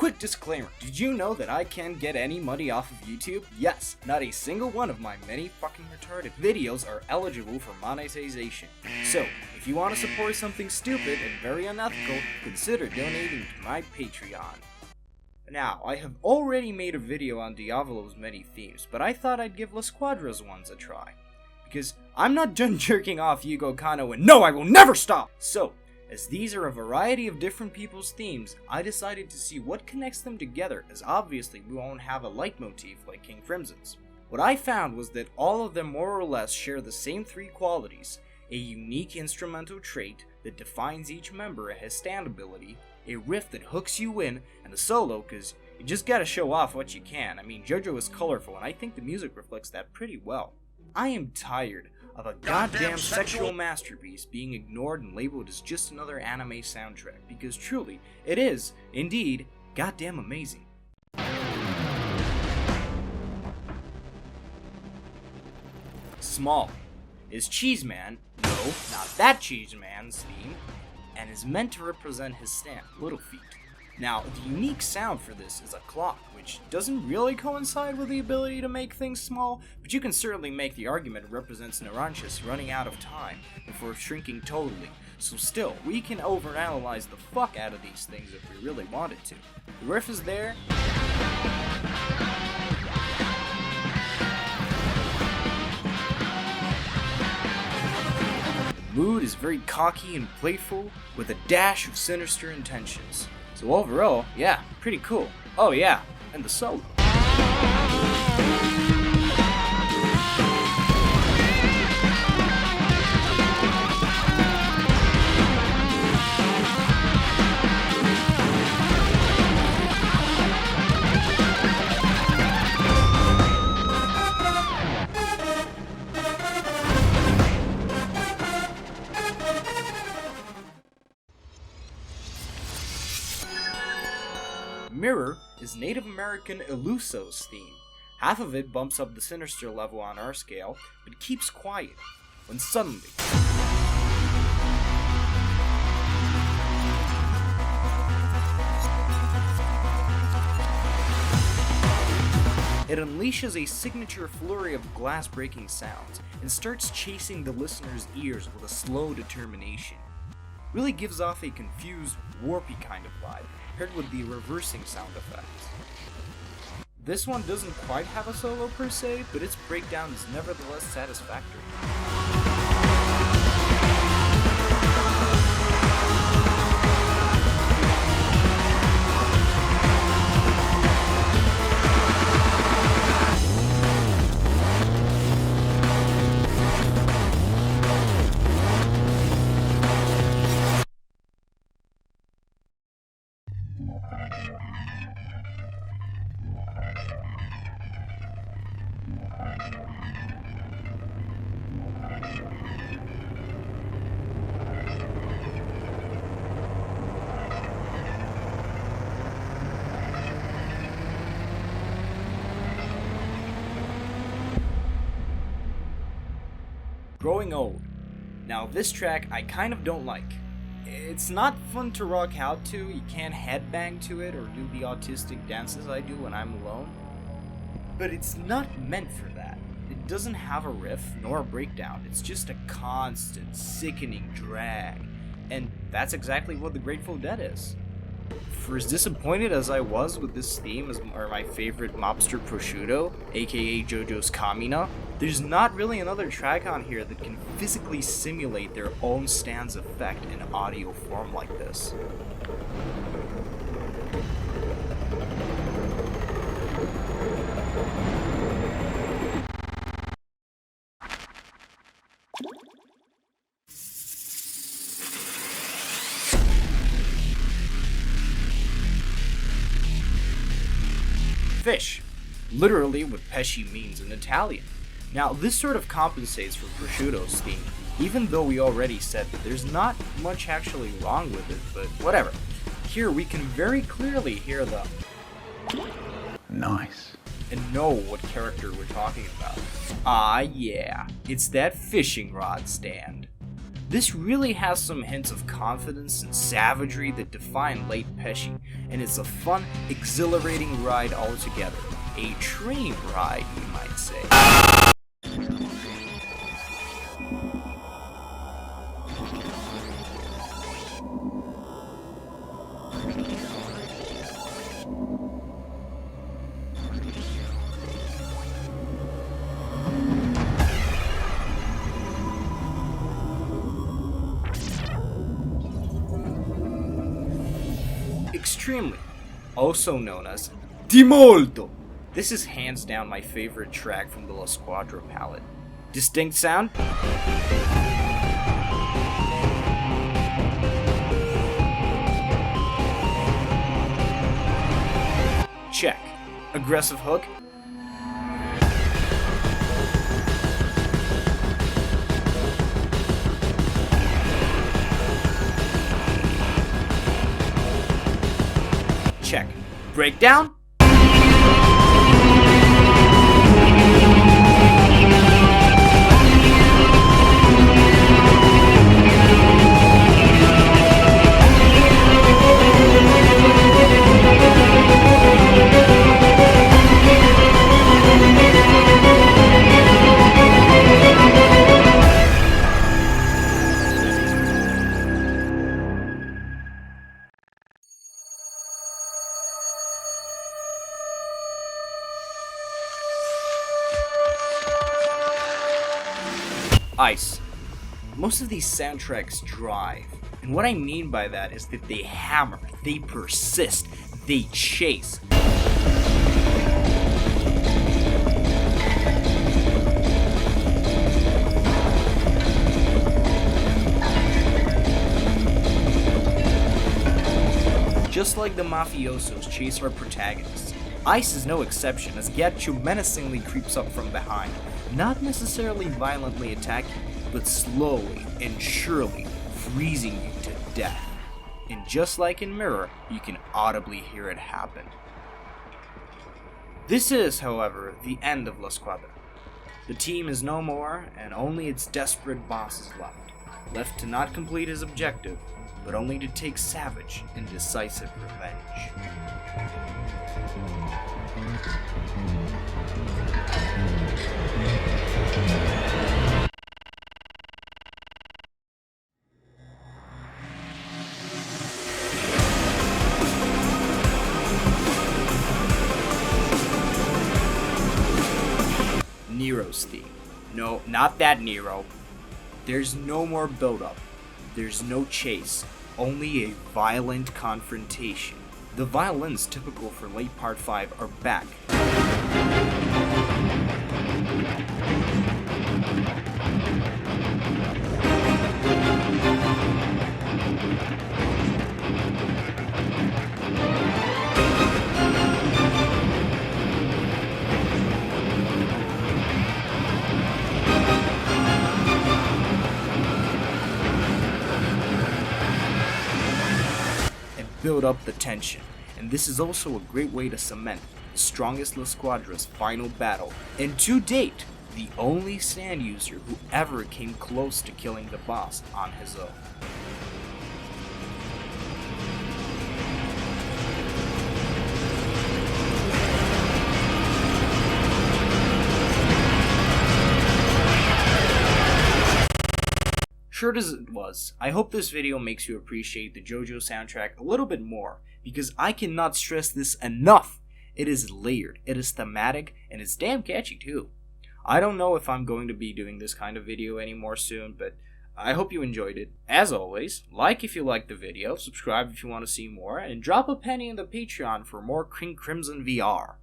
Quick disclaimer, did you know that I can get any money off of YouTube? Yes, not a single one of my many fucking retarded videos are eligible for monetization. So, if you want to support something stupid and very unethical, consider donating to my Patreon. Now, I have already made a video on Diavolo's many themes, but I thought I'd give La Squadra's ones a try. Because I'm not done jerking off Yugo CANno, and no, I will never stop! So, as these are a variety of different people's themes, I decided to see what connects them together, as obviously we won't have a leitmotif like King Crimson's. What I found was that all of them more or less share the same three qualities: a unique instrumental trait that defines each member and his stand ability, a riff that hooks you in, and a solo, cause you just gotta show off what you can. I mean, JoJo is colorful, and I think the music reflects that pretty well. I am tired of a goddamn sexual masterpiece being ignored and labeled as just another anime soundtrack, because truly, it is, indeed, goddamn amazing. Small is Cheeseman, no, not that Cheeseman's theme, and is meant to represent his stand, Little Feet. Now, the unique sound for this is a clock, which doesn't really coincide with the ability to make things small, but you can certainly make the argument it represents Naranchus running out of time before shrinking totally. So still, we can overanalyze the fuck out of these things if we really wanted to. The riff is there. The mood is very cocky and playful, with a dash of sinister intentions. So overall, yeah, pretty cool. Oh yeah, and the solo. Mirror is Native American Illuso's theme. Half of it bumps up the sinister level on our scale, but keeps quiet, when suddenly it unleashes a signature flurry of glass-breaking sounds, and starts chasing the listener's ears with a slow determination. Really gives off a confused, warpy kind of vibe, paired with the reversing sound effects. This one doesn't quite have a solo per se, but its breakdown is nevertheless satisfactory. Growing Old. Now this track I kind of don't like. It's not fun to rock out to, you can't headbang to it or do the autistic dances I do when I'm alone. But it's not meant for that. It doesn't have a riff nor a breakdown, it's just a constant, sickening drag. And that's exactly what the Grateful Dead is. For as disappointed as I was with this theme as my favorite mobster Prosciutto, aka JoJo's Kamina, there's not really another track on here that can physically simulate their own stand's effect in audio form like this. Fish, literally what Pesci means in Italian. Now, this sort of compensates for Prosciutto's theme, even though we already said that there's not much actually wrong with it, but whatever. Here we can very clearly hear the nice and know what character we're talking about. Ah yeah, it's that fishing rod stand. This really has some hints of confidence and savagery that define late Pesci, and it's a fun, exhilarating ride altogether. A train ride, you might say. Extremely, also known as Di Molto. This is hands down my favorite track from the La Squadra palette. Distinct sound? Check. Aggressive hook? Check. Breakdown? Ice. Most of these soundtracks drive, and what I mean by that is that they hammer, they persist, they chase. Just like the mafiosos chase our protagonists, Ice is no exception as Ghiaccio menacingly creeps up from behind, not necessarily violently attacking, but slowly and surely freezing you to death. And just like in Mirror, you can audibly hear it happen. This is, however, the end of La Squadra. The team is no more, and only its desperate boss is left to not complete his objective, but only to take savage and decisive revenge. Nero's theme. No, not that Nero. There's no more build-up. There's no chase. Only a violent confrontation. The violins typical for late Part 5 are back. Build up the tension, and this is also a great way to cement the strongest La Squadra's final battle, and to date, the only sand user who ever came close to killing the boss on his own. Short as it was, I hope this video makes you appreciate the JoJo soundtrack a little bit more, because I cannot stress this enough. It is layered, it is thematic, and it's damn catchy too. I don't know if I'm going to be doing this kind of video anymore soon, but I hope you enjoyed it. As always, like if you liked the video, subscribe if you want to see more, and drop a penny in the Patreon for more King Crimson VR.